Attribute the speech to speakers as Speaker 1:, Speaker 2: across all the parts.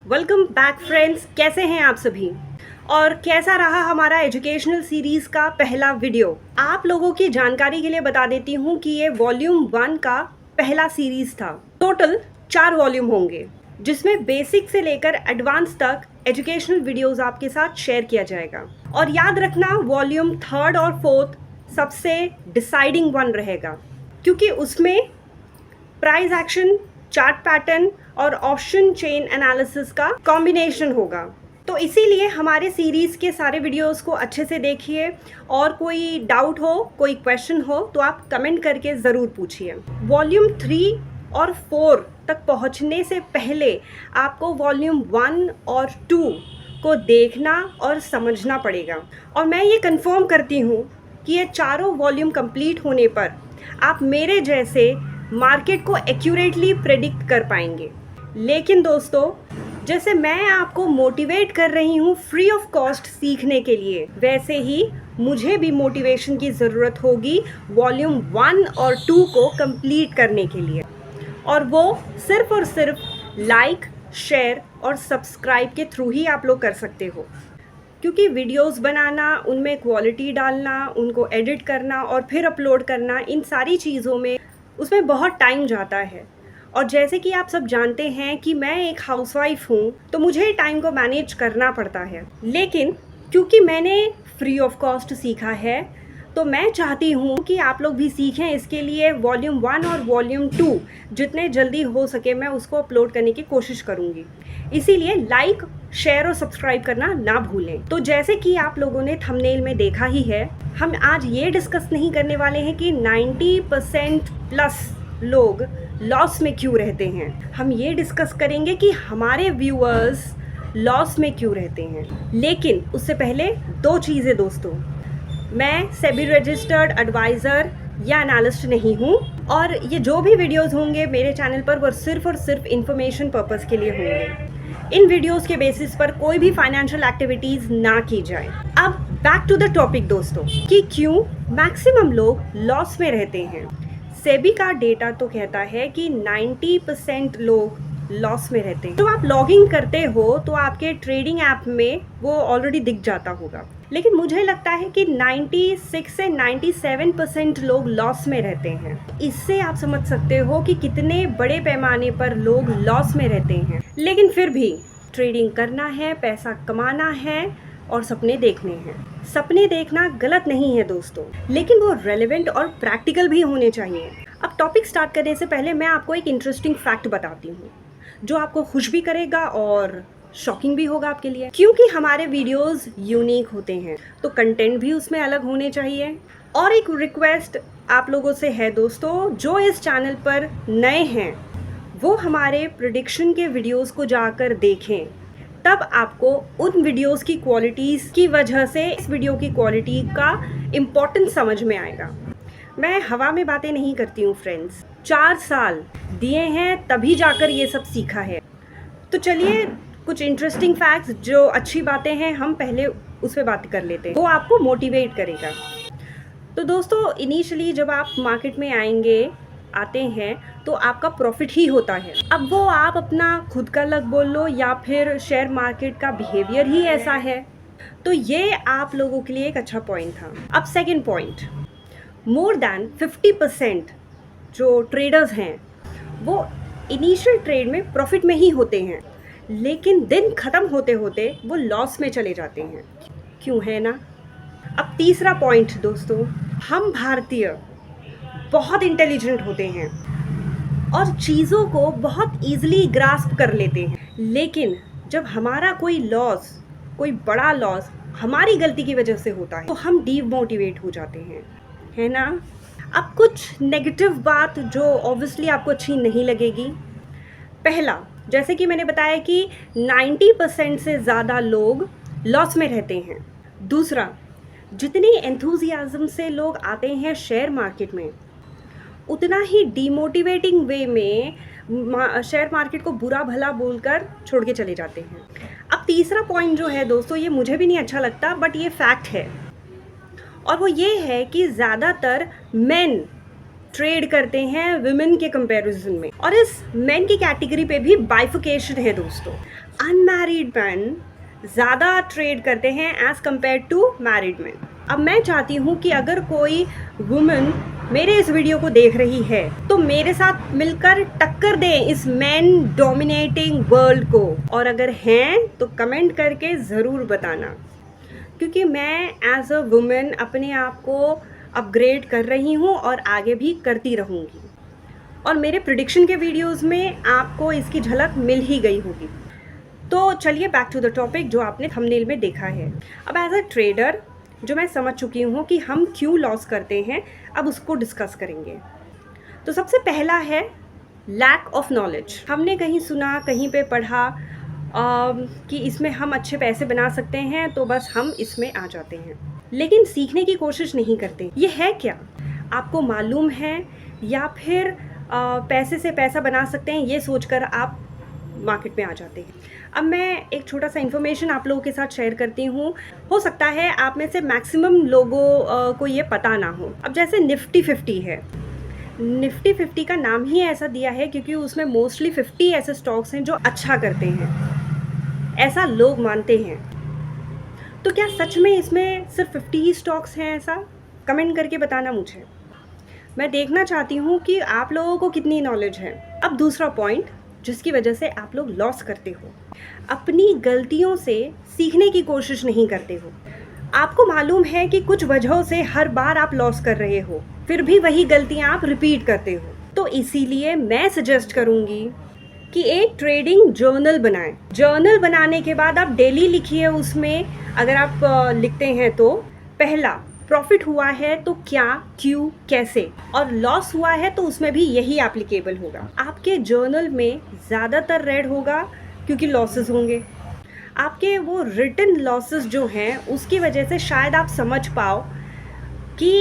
Speaker 1: Welcome back friends, कैसे हैं आप सभी। और कैसा रहा हमारा एजुकेशनल सीरीज़ का पहला वीडियो। आप लोगों की जानकारी के लिए बता देती हूँ कि ये वॉल्यूम 1 का पहला सीरीज़ था। टोटल 4 वॉल्यूम होंगे जिसमें बेसिक से लेकर एडवांस तक एजुकेशनल वीडियोस आपके साथ शेयर किया जाएगा। और याद रखना, वॉल्यूम 3rd और 4th सबसे डिसाइडिंग वन रहेगा, क्योंकि उसमें प्राइस एक्शन, चार्ट पैटर्न और ऑप्शन चेन एनालिसिस का कॉम्बिनेशन होगा। तो इसीलिए हमारे सीरीज़ के सारे वीडियोस को अच्छे से देखिए, और कोई डाउट हो, कोई क्वेश्चन हो तो आप कमेंट करके ज़रूर पूछिए। वॉल्यूम 3 और 4 तक पहुंचने से पहले आपको वॉल्यूम 1 और 2 को देखना और समझना पड़ेगा। और मैं ये कंफर्म करती हूँ कि ये चारों वॉल्यूम कंप्लीट होने पर आप मेरे जैसे मार्केट को एक्यूरेटली प्रेडिक्ट कर पाएंगे। लेकिन दोस्तों, जैसे मैं आपको मोटिवेट कर रही हूँ फ्री ऑफ कॉस्ट सीखने के लिए, वैसे ही मुझे भी मोटिवेशन की ज़रूरत होगी वॉल्यूम 1 और 2 को कंप्लीट करने के लिए। और वो सिर्फ और सिर्फ लाइक, शेयर और सब्सक्राइब के थ्रू ही आप लोग कर सकते हो, क्योंकि वीडियोस बनाना, उनमें क्वालिटी डालना, उनको एडिट करना और फिर अपलोड करना, इन सारी चीज़ों में उसमें बहुत टाइम जाता है। और जैसे कि आप सब जानते हैं कि मैं एक हाउसवाइफ हूँ, तो मुझे टाइम को मैनेज करना पड़ता है। लेकिन क्योंकि मैंने फ्री ऑफ कॉस्ट सीखा है, तो मैं चाहती हूँ कि आप लोग भी सीखें। इसके लिए वॉल्यूम 1 और वॉल्यूम 2 जितने जल्दी हो सके मैं उसको अपलोड करने की कोशिश करूँगी। इसीलिए लाइक, शेयर और सब्सक्राइब करना ना भूलें। तो जैसे कि आप लोगों ने थंबनेल में देखा ही है, हम आज ये डिस्कस नहीं करने वाले हैं कि 90% प्लस लोग लॉस में क्यों रहते हैं। हम ये डिस्कस करेंगे कि हमारे व्यूअर्स लॉस में क्यों रहते हैं। लेकिन उससे पहले 2 चीज़ें दोस्तों, मैं सेबी रजिस्टर्ड एडवाइज़र या एनालिस्ट नहीं हूँ, और ये जो भी वीडियोस होंगे मेरे चैनल पर वो सिर्फ और सिर्फ इंफॉर्मेशन पर्पस के लिए होंगे। इन वीडियोस के बेसिस पर कोई भी फाइनेंशियल एक्टिविटीज़ ना की जाए। अब बैक टू द टॉपिक दोस्तों, कि क्यों मैक्सिमम लोग लॉस में रहते हैं। सेबी का डेटा तो कहता है कि 90% लोग लॉस में रहते हैं। जब आप लॉगिंग करते हो तो आपके ट्रेडिंग ऐप में वो ऑलरेडी दिख जाता होगा, लेकिन मुझे लगता है कि 96 से 97% लोग लॉस में रहते हैं। इससे आप समझ सकते हो कि कितने बड़े पैमाने पर लोग लॉस में रहते हैं। लेकिन फिर भी ट्रेडिंग करना है, पैसा कमाना है और सपने देखने हैं। सपने देखना गलत नहीं है दोस्तों, लेकिन वो रेलेवेंट और प्रैक्टिकल भी होने चाहिए। अब टॉपिक स्टार्ट करने से पहले मैं आपको एक इंटरेस्टिंग फैक्ट बताती हूँ, जो आपको खुश भी करेगा और शॉकिंग भी होगा आपके लिए। क्योंकि हमारे वीडियोस यूनिक होते हैं तो कंटेंट भी उसमें अलग होने चाहिए। और एक रिक्वेस्ट आप लोगों से है दोस्तों, जो इस चैनल पर नए हैं वो हमारे प्रेडिक्शन के वीडियोस को जाकर देखें, तब आपको उन वीडियोस की क्वालिटीज़ की वजह से इस वीडियो की क्वालिटी का इम्पोर्टेंस समझ में आएगा। मैं हवा में बातें नहीं करती हूँ फ्रेंड्स, 4 साल दिए हैं तभी जाकर ये सब सीखा है। तो चलिए कुछ इंटरेस्टिंग फैक्ट्स, जो अच्छी बातें हैं, हम पहले उस पर बात कर लेते हैं, वो आपको मोटिवेट करेगा। तो दोस्तों, इनिशियली जब आप मार्केट में आते हैं तो आपका प्रॉफिट ही होता है। अब वो आप अपना खुद का लक बोल लो या फिर शेयर मार्केट का बिहेवियर ही ऐसा है। तो ये आप लोगों के लिए एक अच्छा पॉइंट था। अब सेकंड पॉइंट, मोर देन 50% जो ट्रेडर्स हैं वो इनिशियल ट्रेड में प्रॉफिट में ही होते हैं, लेकिन दिन ख़त्म होते होते वो लॉस में चले जाते हैं। क्यों है ना। अब तीसरा पॉइंट दोस्तों, हम भारतीय बहुत इंटेलिजेंट होते हैं और चीज़ों को बहुत ईजिली ग्रास्प कर लेते हैं, लेकिन जब हमारा कोई लॉस, कोई बड़ा लॉस हमारी गलती की वजह से होता है तो हम डीमोटिवेट हो जाते हैं, है ना। अब कुछ नेगेटिव बात जो ऑब्वियसली आपको अच्छी नहीं लगेगी। पहला, जैसे कि मैंने बताया कि 90% से ज़्यादा लोग लॉस में रहते हैं। दूसरा, जितनी एंथुजियाज्म से लोग आते हैं शेयर मार्केट में, उतना ही डीमोटिवेटिंग वे में शेयर मार्केट को बुरा भला बोलकर छोड़ के चले जाते हैं। अब तीसरा पॉइंट जो है दोस्तों, ये मुझे भी नहीं अच्छा लगता, बट ये फैक्ट है, और वो ये है कि ज़्यादातर मेन ट्रेड करते हैं विमेन के कंपैरिजन में, और इस मेन की कैटेगरी पे भी बाइफिकेशन है दोस्तों। अनमैरिड मैन ज़्यादा ट्रेड करते हैं as compare to married man. अब मैं चाहती हूँ कि अगर कोई वुमेन मेरे इस वीडियो को देख रही है तो मेरे साथ मिलकर टक्कर दें इस मैन डोमिनेटिंग वर्ल्ड को, और अगर हैं तो कमेंट करके ज़रूर बताना, क्योंकि मैं एज अ वुमेन अपने आप को अपग्रेड कर रही हूँ और आगे भी करती रहूँगी, और मेरे प्रिडिक्शन के वीडियोस में आपको इसकी झलक मिल ही गई होगी। तो चलिए बैक टू द टॉपिक जो आपने थंबनेल में देखा है। अब एज अ ट्रेडर जो मैं समझ चुकी हूँ कि हम क्यों लॉस करते हैं, अब उसको डिस्कस करेंगे। तो सबसे पहला है लैक ऑफ नॉलेज। हमने कहीं सुना, कहीं पे पढ़ा कि इसमें हम अच्छे पैसे बना सकते हैं, तो बस हम इसमें आ जाते हैं, लेकिन सीखने की कोशिश नहीं करते। ये है क्या, आपको मालूम है, या फिर पैसे से पैसा बना सकते हैं ये सोचकर आप मार्केट में आ जाते हैं। अब मैं एक छोटा सा इन्फॉर्मेशन आप लोगों के साथ शेयर करती हूँ। हो सकता है आप में से मैक्सिमम लोगों को ये पता ना हो। अब जैसे निफ्टी 50 है, निफ्टी 50 का नाम ही ऐसा दिया है क्योंकि उसमें मोस्टली 50 ऐसे स्टॉक्स हैं जो अच्छा करते हैं, ऐसा लोग मानते हैं। तो क्या सच में इसमें सिर्फ 50 ही स्टॉक्स हैं? ऐसा कमेंट करके बताना मुझे, मैं देखना चाहती हूँ कि आप लोगों को कितनी नॉलेज है। अब दूसरा पॉइंट जिसकी वजह से आप लोग लॉस करते हो, अपनी गलतियों से सीखने की कोशिश नहीं करते हो। आपको मालूम है कि कुछ वजहों से हर बार आप लॉस कर रहे हो, फिर भी वही गलतियां आप रिपीट करते हो। तो इसीलिए मैं सजेस्ट करूंगी कि एक ट्रेडिंग जर्नल बनाएं। जर्नल बनाने के बाद आप डेली लिखिए। उसमें अगर आप लिखते हैं तो पहला प्रॉफिट हुआ है तो क्या, क्यों, कैसे, और लॉस हुआ है तो उसमें भी यही एप्लीकेबल होगा। आपके जर्नल में ज़्यादातर रेड होगा क्योंकि लॉसेस होंगे। आपके वो रिटन लॉसेस जो हैं उसकी वजह से शायद आप समझ पाओ कि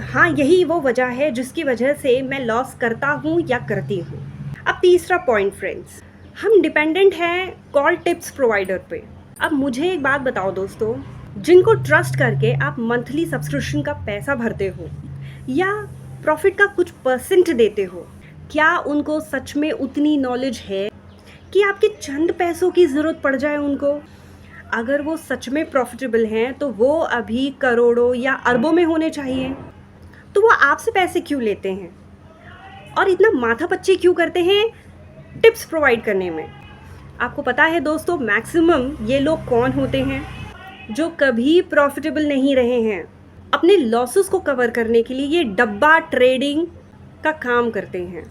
Speaker 1: हाँ यही वो वजह है जिसकी वजह से मैं लॉस करता हूँ या करती हूँ। अब तीसरा पॉइंट फ्रेंड्स, हम डिपेंडेंट हैं कॉल टिप्स प्रोवाइडर पे। अब मुझे एक बात बताओ दोस्तों, जिनको ट्रस्ट करके आप मंथली सब्सक्रिप्शन का पैसा भरते हो या प्रॉफिट का कुछ परसेंट देते हो, क्या उनको सच में उतनी नॉलेज है कि आपके चंद पैसों की ज़रूरत पड़ जाए उनको? अगर वो सच में प्रॉफिटेबल हैं तो वो अभी करोड़ों या अरबों में होने चाहिए, तो वो आपसे पैसे क्यों लेते हैं और इतना माथापच्ची क्यों करते हैं टिप्स प्रोवाइड करने में? आपको पता है दोस्तों, मैक्सिमम ये लोग कौन होते हैं? जो कभी प्रॉफिटेबल नहीं रहे हैं, अपने लॉसेस को कवर करने के लिए ये डब्बा ट्रेडिंग का काम करते हैं,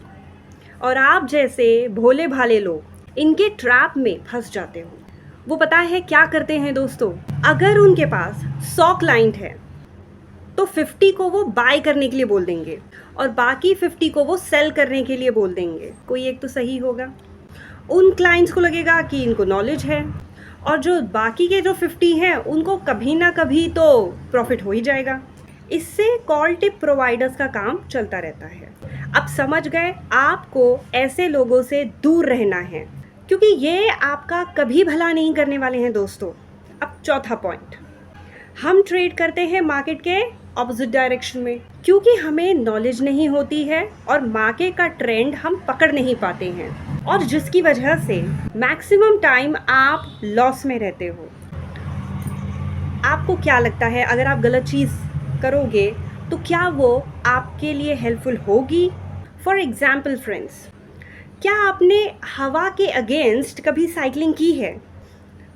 Speaker 1: और आप जैसे भोले भाले लोग इनके ट्रैप में फंस जाते हो। वो पता है क्या करते हैं दोस्तों, अगर उनके पास 100 क्लाइंट है तो 50 को वो बाय करने के लिए बोल देंगे और बाकी 50 को वो सेल करने के लिए बोल देंगे। कोई एक तो सही होगा। उन क्लाइंट्स को लगेगा कि इनको नॉलेज है, और जो बाकी के जो 50 हैं उनको कभी ना कभी तो प्रॉफिट हो ही जाएगा। इससे कॉल टिप प्रोवाइडर्स का काम चलता रहता है। अब समझ गए, आपको ऐसे लोगों से दूर रहना है क्योंकि ये आपका कभी भला नहीं करने वाले हैं दोस्तों। अब चौथा पॉइंट, हम ट्रेड करते हैं मार्केट के ऑपोजिट डायरेक्शन में क्योंकि हमें नॉलेज नहीं होती है और मार्केट का ट्रेंड हम पकड़ नहीं पाते हैं, और जिसकी वजह से मैक्सिमम टाइम आप लॉस में रहते हो। आपको क्या लगता है, अगर आप गलत चीज़ करोगे तो क्या वो आपके लिए हेल्पफुल होगी? फॉर एग्जाम्पल फ्रेंड्स, क्या आपने हवा के अगेंस्ट कभी साइकिलिंग की है?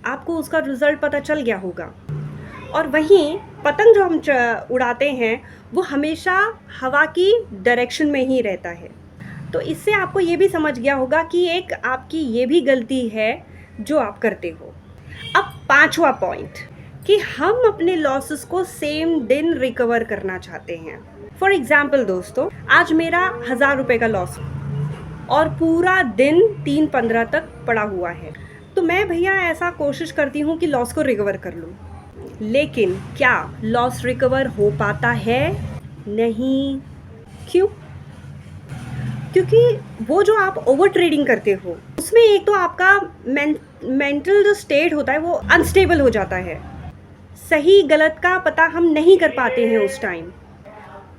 Speaker 1: आपको उसका रिजल्ट पता चल गया होगा। और वहीं पतंग जो हम उड़ाते हैं वो हमेशा हवा की डायरेक्शन में ही रहता है। तो इससे आपको ये भी समझ गया होगा कि एक आपकी ये भी गलती है जो आप करते हो। अब पांचवा पॉइंट, कि हम अपने लॉसेस को सेम दिन रिकवर करना चाहते हैं। फॉर एग्जाम्पल दोस्तों, आज मेरा 1000 रुपये का लॉस और पूरा दिन 3:15 तक पड़ा हुआ है, तो मैं भैया ऐसा कोशिश करती हूँ कि लॉस को रिकवर कर लूँ। लेकिन क्या लॉस रिकवर हो पाता है? नहीं। क्यों? क्योंकि वो जो आप ओवर ट्रेडिंग करते हो उसमें एक तो आपका मेंटल जो स्टेट होता है वो अनस्टेबल हो जाता है। सही गलत का पता हम नहीं कर पाते हैं उस टाइम।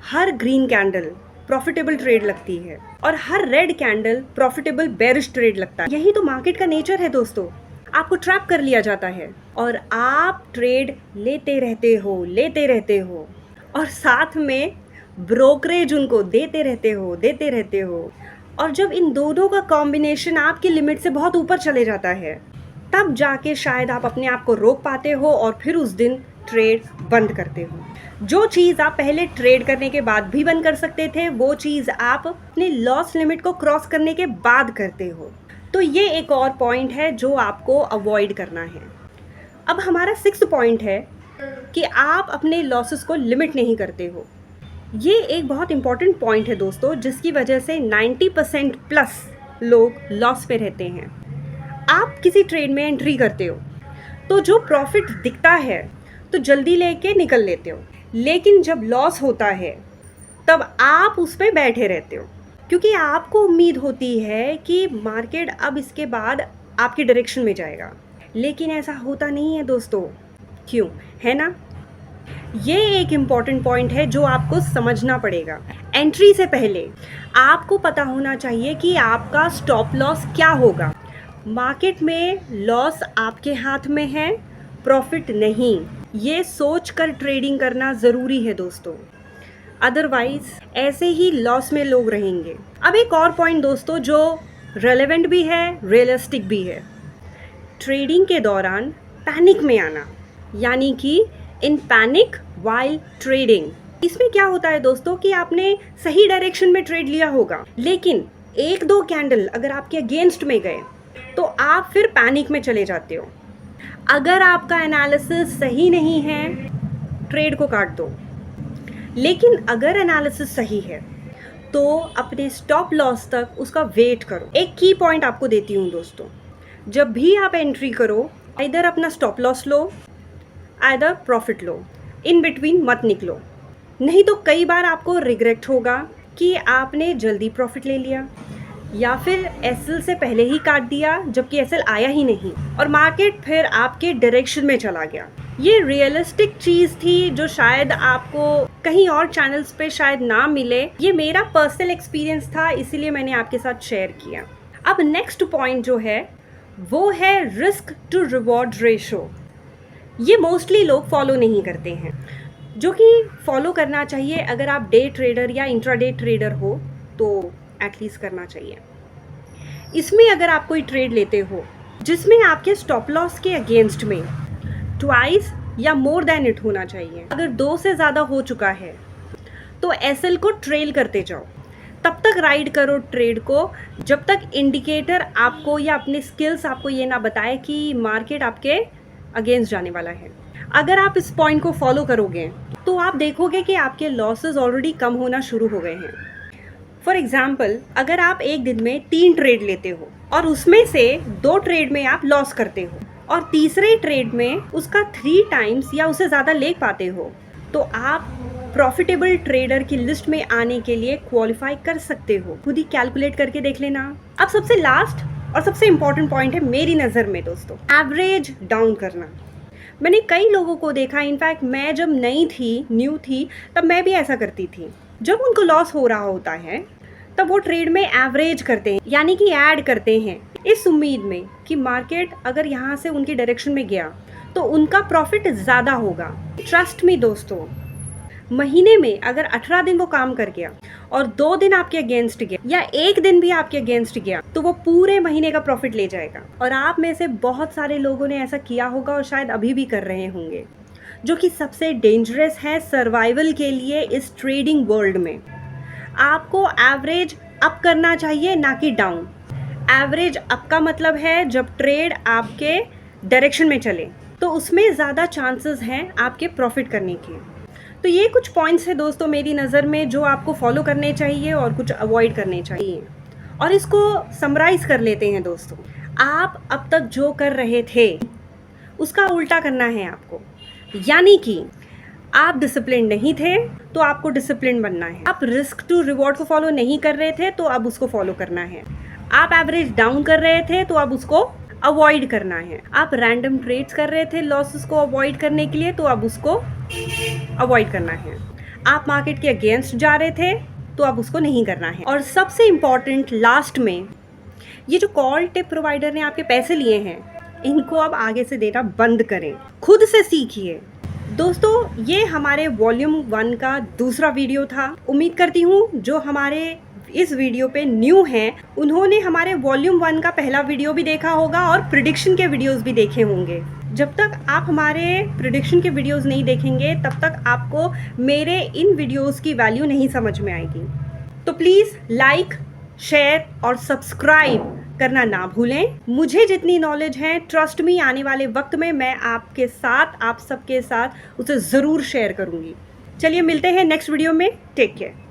Speaker 1: हर ग्रीन कैंडल प्रॉफिटेबल ट्रेड लगती है और हर red candle profitable bearish trade लगता है। यही तो मार्केट का नेचर है दोस्तों। आपको ट्रैप कर लिया जाता है और आप ट्रेड लेते रहते हो और साथ में ब्रोकरेज उनको देते रहते हो। और जब इन दोनों का कॉम्बिनेशन आपकी लिमिट से बहुत ऊपर चले जाता है, तब जाके शायद आप अपने आप को रोक पाते हो और फिर उस दिन ट्रेड बंद करते हो। जो चीज़ आप पहले ट्रेड करने के बाद भी बंद कर सकते थे, वो चीज़ आप अपने लॉस लिमिट को क्रॉस करने के बाद करते हो। तो ये एक और पॉइंट है जो आपको अवॉइड करना है। अब हमारा 6th पॉइंट है कि आप अपने लॉसेस को लिमिट नहीं करते हो। ये एक बहुत इंपॉर्टेंट पॉइंट है दोस्तों, जिसकी वजह से 90% प्लस लोग लॉस पे रहते हैं। आप किसी ट्रेड में एंट्री करते हो तो जो प्रॉफिट दिखता है तो जल्दी लेके निकल लेते हो, लेकिन जब लॉस होता है तब आप उस पर बैठे रहते हो, क्योंकि आपको उम्मीद होती है कि मार्केट अब इसके बाद आपके डायरेक्शन में जाएगा। लेकिन ऐसा होता नहीं है दोस्तों। क्यों? है ना? ये एक इम्पॉर्टेंट पॉइंट है जो आपको समझना पड़ेगा। एंट्री से पहले आपको पता होना चाहिए कि आपका स्टॉप लॉस क्या होगा। मार्केट में लॉस आपके हाथ में है, प्रॉफिट नहीं। ये सोच कर ट्रेडिंग करना ज़रूरी है दोस्तों, अदरवाइज ऐसे ही लॉस में लोग रहेंगे। अब एक और पॉइंट दोस्तों जो रेलेवेंट भी है, रियलिस्टिक भी है। ट्रेडिंग के दौरान पैनिक में आना, यानी कि इन पैनिक वाइल ट्रेडिंग। इसमें क्या होता है दोस्तों कि आपने सही डायरेक्शन में ट्रेड लिया होगा, लेकिन 1-2 कैंडल अगर आपके अगेंस्ट में गए तो आप फिर पैनिक में चले जाते हो। अगर आपका एनालिसिस सही नहीं है, ट्रेड को काट दो। लेकिन अगर एनालिसिस सही है तो अपने स्टॉप लॉस तक उसका वेट करो। एक की पॉइंट आपको देती हूँ दोस्तों, जब भी आप एंट्री करो, इधर अपना stop loss low, either profit low, in between मत निकलो। नहीं तो कई बार आपको रिग्रेट होगा कि आपने जल्दी प्रॉफिट ले लिया या फिर एसएल से पहले ही काट दिया जबकि एसएल आया ही नहीं और मार्केट फिर आपके डायरेक्शन में चला गया। ये रियलिस्टिक चीज़ थी जो शायद आपको कहीं और चैनल्स पे शायद ना मिले। ये मेरा पर्सनल एक्सपीरियंस था, इसीलिए मैंने आपके साथ शेयर किया। अब नेक्स्ट पॉइंट जो है वो है रिस्क टू रिवॉर्ड रेशो। ये मोस्टली लोग फॉलो नहीं करते हैं, जो कि फॉलो करना चाहिए। अगर आप डे ट्रेडर या इंट्राडे ट्रेडर हो तो एटलीस्ट करना चाहिए। इसमें अगर आप कोई ट्रेड लेते हो जिसमें आपके स्टॉप लॉस के अगेंस्ट में ट्वाइस या मोर देन इट होना चाहिए, अगर 2 से ज़्यादा हो चुका है तो एसएल को ट्रेल करते जाओ। तब तक राइड करो ट्रेड को जब तक इंडिकेटर आपको या अपने स्किल्स आपको ये ना बताए कि मार्केट आपके अगेंस्ट जाने वाला है। अगर आप इस पॉइंट को फॉलो करोगे तो आप देखोगे कि आपके लॉसेस ऑलरेडी कम होना शुरू हो गए हैं। फॉर एग्जाम्पल, अगर आप एक दिन में 3 ट्रेड लेते हो और उसमें से 2 ट्रेड में आप लॉस करते हो और तीसरे ट्रेड में उसका 3 टाइम्स या उससे ज़्यादा ले पाते हो, तो आप प्रॉफिटेबल ट्रेडर की लिस्ट में आने के लिए क्वालिफाई कर सकते हो। खुद ही कैलकुलेट करके देख लेना। अब सबसे लास्ट और सबसे इम्पॉर्टेंट पॉइंट है मेरी नज़र में दोस्तों, एवरेज डाउन करना। मैंने कई लोगों को देखा, इनफैक्ट मैं जब न्यू थी तब मैं भी ऐसा करती थी। जब उनको लॉस हो रहा होता है तब वो ट्रेड में एवरेज करते हैं, यानी कि ऐड करते हैं इस उम्मीद में कि मार्केट अगर यहाँ से उनकी डायरेक्शन में गया तो उनका प्रॉफिट ज़्यादा होगा। ट्रस्ट मी दोस्तों, महीने में अगर 18 दिन वो काम कर गया और 2 दिन आपके अगेंस्ट गया या 1 दिन भी आपके अगेंस्ट गया तो वो पूरे महीने का प्रॉफिट ले जाएगा। और आप में से बहुत सारे लोगों ने ऐसा किया होगा और शायद अभी भी कर रहे होंगे, जो कि सबसे डेंजरस है सर्वाइवल के लिए इस ट्रेडिंग वर्ल्ड में। आपको एवरेज अप करना चाहिए, ना कि डाउन। एवरेज अप का मतलब है जब ट्रेड आपके डायरेक्शन में चले तो उसमें ज़्यादा चांसेस हैं आपके प्रॉफिट करने के। तो ये कुछ पॉइंट्स हैं दोस्तों मेरी नज़र में जो आपको फॉलो करने चाहिए और कुछ अवॉइड करने चाहिए। और इसको समराइज़ कर लेते हैं दोस्तों। आप अब तक जो कर रहे थे उसका उल्टा करना है आपको, यानी कि आप डिसिप्लिन नहीं थे तो आपको डिसिप्लिन बनना है। आप रिस्क टू रिवॉर्ड को फॉलो नहीं कर रहे थे तो अब उसको फॉलो करना है। आप एवरेज डाउन कर रहे थे तो अब उसको अवॉइड करना है। आप रैंडम ट्रेड्स कर रहे थे लॉसेस को अवॉइड करने के लिए तो अब उसको अवॉइड करना है। आप मार्केट के अगेंस्ट जा रहे थे तो अब उसको नहीं करना है। और सबसे इम्पॉर्टेंट लास्ट में, ये जो कॉल टिप प्रोवाइडर ने आपके पैसे लिए हैं, इनको अब आगे से देना बंद करें, खुद से सीखिए। दोस्तों, ये हमारे वॉल्यूम 1 का दूसरा वीडियो था। उम्मीद करती हूँ जो हमारे इस वीडियो पे न्यू हैं, उन्होंने हमारे वॉल्यूम 1 का पहला वीडियो भी देखा होगा और प्रिडिक्शन के वीडियोस भी देखे होंगे। जब तक आप हमारे प्रिडिक्शन के वीडियोस नहीं देखेंगे, तब तक आपको मेरे इन वीडियोस की वैल्यू नहीं समझ में आएगी। तो प्लीज़ लाइक, शेयर और सब्सक्राइब करना ना भूलें। मुझे जितनी नॉलेज है, ट्रस्ट मी, आने वाले वक्त में मैं आपके साथ, आप सबके साथ उसे ज़रूर शेयर करूँगी। चलिए मिलते हैं नेक्स्ट वीडियो में। Take care.